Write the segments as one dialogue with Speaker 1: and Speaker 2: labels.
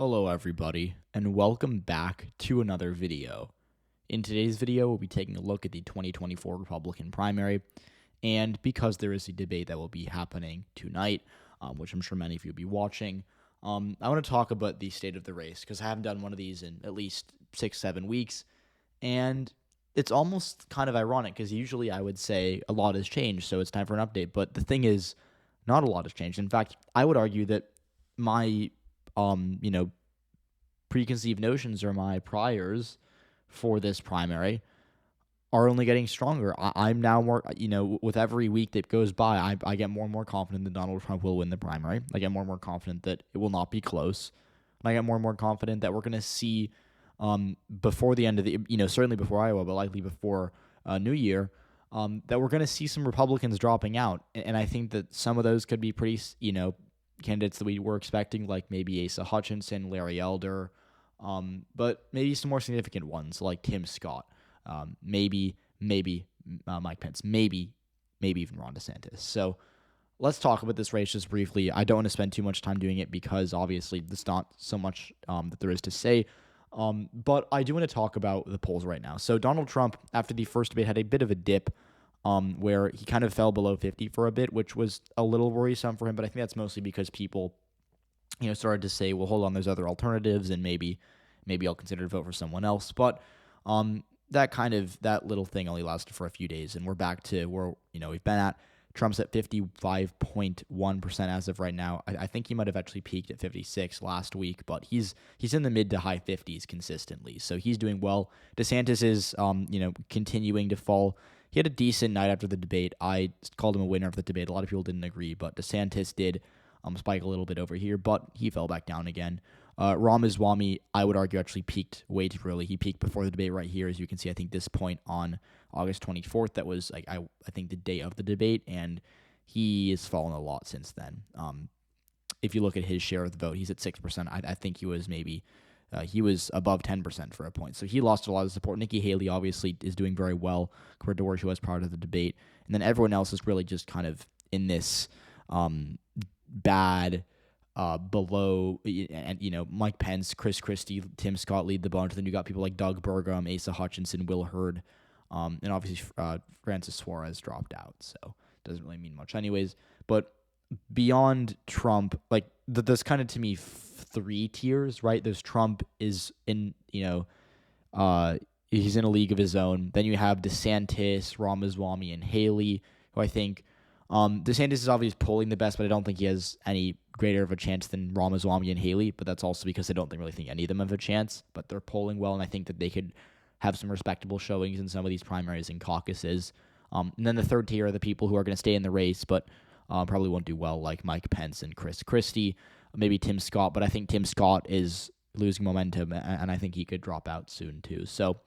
Speaker 1: Hello everybody, and welcome back to another video. In today's video, we'll be taking a look at the 2024 Republican primary, and because there is a debate that will be happening tonight, which I'm sure many of you will be watching, I want to talk about the state of the race, because I haven't done one of these in at least 6-7 weeks, and it's almost kind of ironic, because usually I would say a lot has changed, so it's time for an update, but the thing is, not a lot has changed. In fact, I would argue that my preconceived notions or my priors for this primary are only getting stronger. I'm now more, with every week that goes by, I get more and more confident that Donald Trump will win the primary. I get more and more confident that it will not be close. And I get more and more confident that we're going to see before the end of the, certainly before Iowa, but likely before New Year, that we're going to see some Republicans dropping out. And I think that some of those could be pretty, candidates that we were expecting, like maybe Asa Hutchinson, Larry Elder, but maybe some more significant ones like Tim Scott, maybe Mike Pence, maybe even Ron DeSantis. So let's talk about this race just briefly. I don't want to spend too much time doing it because obviously there's not so much that there is to say. But I do want to talk about the polls right now. So Donald Trump, after the first debate, had a bit of a dip where he kind of fell below 50 for a bit, which was a little worrisome for him. But I think that's mostly because people, started to say, well, hold on, there's other alternatives, and maybe I'll consider to vote for someone else. But that little thing only lasted for a few days, and we're back to where we've been at. Trump's at 55.1% as of right now. I think he might have actually peaked at 56 last week, but he's in the mid to high 50s consistently, so he's doing well. DeSantis is continuing to fall. He had a decent night after the debate. I called him a winner of the debate. A lot of people didn't agree, but DeSantis did spike a little bit over here, but he fell back down again. Ramaswamy, I would argue, actually peaked way too early. He peaked before the debate right here, as you can see. I think this point on August 24th, that was I think the day of the debate, and he has fallen a lot since then. If you look at his share of the vote, he's at 6%. I think he was he was above 10% for a point. So he lost a lot of support. Nikki Haley obviously is doing very well compared to where she was prior to the debate. And then everyone else is really just kind of in this bad below, and Mike Pence, Chris Christie, Tim Scott lead the bunch. Then you got people like Doug Burgum, Asa Hutchinson, Will Hurd, and obviously Francis Suarez dropped out, so it doesn't really mean much anyways. But beyond Trump, there's kind of, to me, three tiers, right? There's Trump is in, he's in a league of his own. Then you have DeSantis, Ramaswamy, and Haley, who I think DeSantis is obviously polling the best, but I don't think he has any greater of a chance than Ramaswamy and Haley, but that's also because I don't really think any of them have a chance, but they're polling well, and I think that they could have some respectable showings in some of these primaries and caucuses. And then the third tier are the people who are going to stay in the race, but probably won't do well, like Mike Pence and Chris Christie, maybe Tim Scott, but I think Tim Scott is losing momentum, and I think he could drop out soon too. So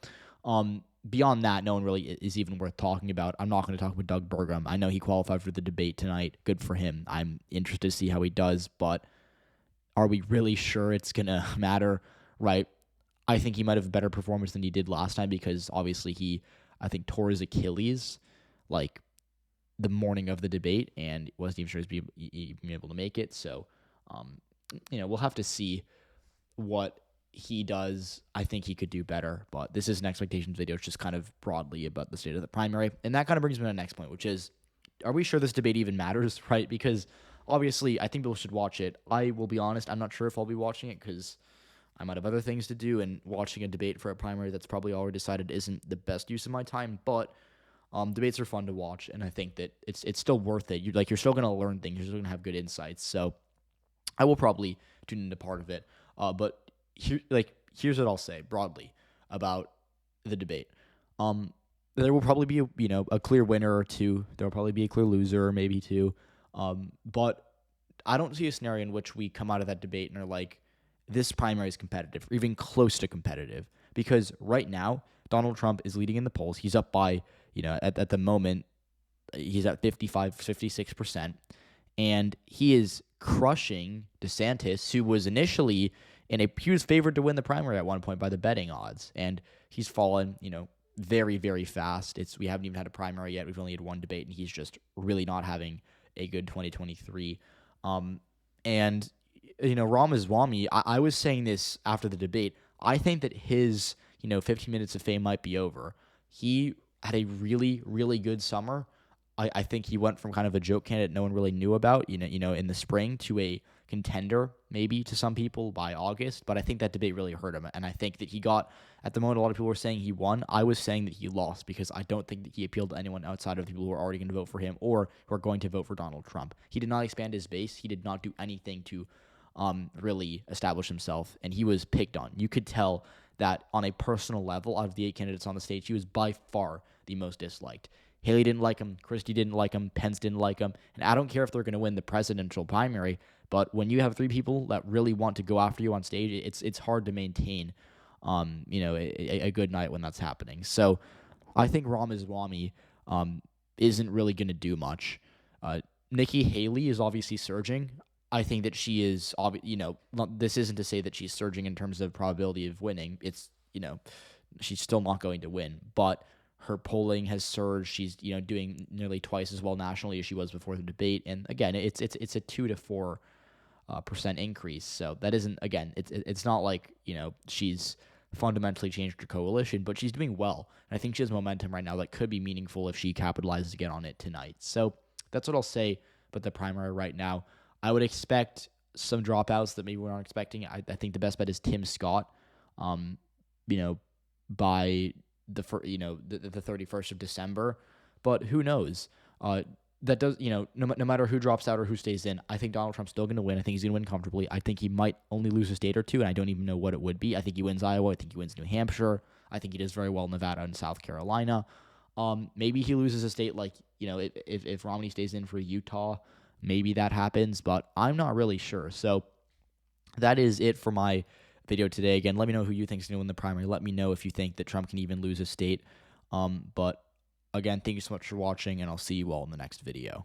Speaker 1: beyond that, no one really is even worth talking about. I'm not going to talk about Doug Burgum. I know he qualified for the debate tonight. Good for him. I'm interested to see how he does, but are we really sure it's going to matter, right? I think he might have a better performance than he did last time because obviously he, I think, tore his Achilles the morning of the debate and wasn't even sure he'd be able to make it. So, we'll have to see what he does. I think he could do better, but this is an expectations video. It's just kind of broadly about the state of the primary. And that kind of brings me to the next point, which is, are we sure this debate even matters, right? Because obviously I think people should watch it. I will be honest, I'm not sure if I'll be watching it because I might have other things to do, and watching a debate for a primary that's probably already decided isn't the best use of my time, but debates are fun to watch, and I think that it's still worth it. You're still going to learn things. You're still going to have good insights. So I will probably tune into part of it. But here's what I'll say broadly about the debate. There will probably be a clear winner or two. There will probably be a clear loser or maybe two. But I don't see a scenario in which we come out of that debate and are like, this primary is competitive, or even close to competitive. Because right now, Donald Trump is leading in the polls. He's up by, at the moment, he's at 56%. And he is crushing DeSantis, who was initially he was favored to win the primary at one point by the betting odds, and he's fallen, very, very fast. We haven't even had a primary yet. We've only had one debate, and he's just really not having a good 2023. And Ramaswamy, I was saying this after the debate. I think that his, 15 minutes of fame might be over. He had a really, really good summer. I think he went from kind of a joke candidate no one really knew about, in the spring to a contender maybe to some people by August. But I think that debate really hurt him. And I think that he got, at the moment, a lot of people were saying he won. I was saying that he lost because I don't think that he appealed to anyone outside of the people who are already going to vote for him or who are going to vote for Donald Trump. He did not expand his base. He did not do anything to really establish himself, and he was picked on. You could tell that on a personal level, out of the 8 candidates on the stage, he was by far the most disliked. Haley didn't like him, Christie didn't like him, Pence didn't like him, and I don't care if they're going to win the presidential primary, but when you have 3 people that really want to go after you on stage, it's hard to maintain, a good night when that's happening. So I think Ramaswamy isn't really going to do much. Nikki Haley is obviously surging. I think that she is, this isn't to say that she's surging in terms of probability of winning. It's, she's still not going to win, but her polling has surged. She's, doing nearly twice as well nationally as she was before the debate. And again, it's a 2 to 4% increase. So that isn't, again, it's not like, she's fundamentally changed her coalition, but she's doing well. And I think she has momentum right now that could be meaningful if she capitalizes again on it tonight. So that's what I'll say about the primary right now. I would expect some dropouts that maybe we're not expecting. I think the best bet is Tim Scott, by the 31st of December. But who knows? That does, no matter who drops out or who stays in, I think Donald Trump's still going to win. I think he's going to win comfortably. I think he might only lose a state or two, and I don't even know what it would be. I think he wins Iowa. I think he wins New Hampshire. I think he does very well in Nevada and South Carolina. Maybe he loses a state like, if Romney stays in for Utah. Maybe that happens, but I'm not really sure. So that is it for my video today. Again, let me know who you think is going to win the primary. Let me know if you think that Trump can even lose a state. But again, thank you so much for watching, and I'll see you all in the next video.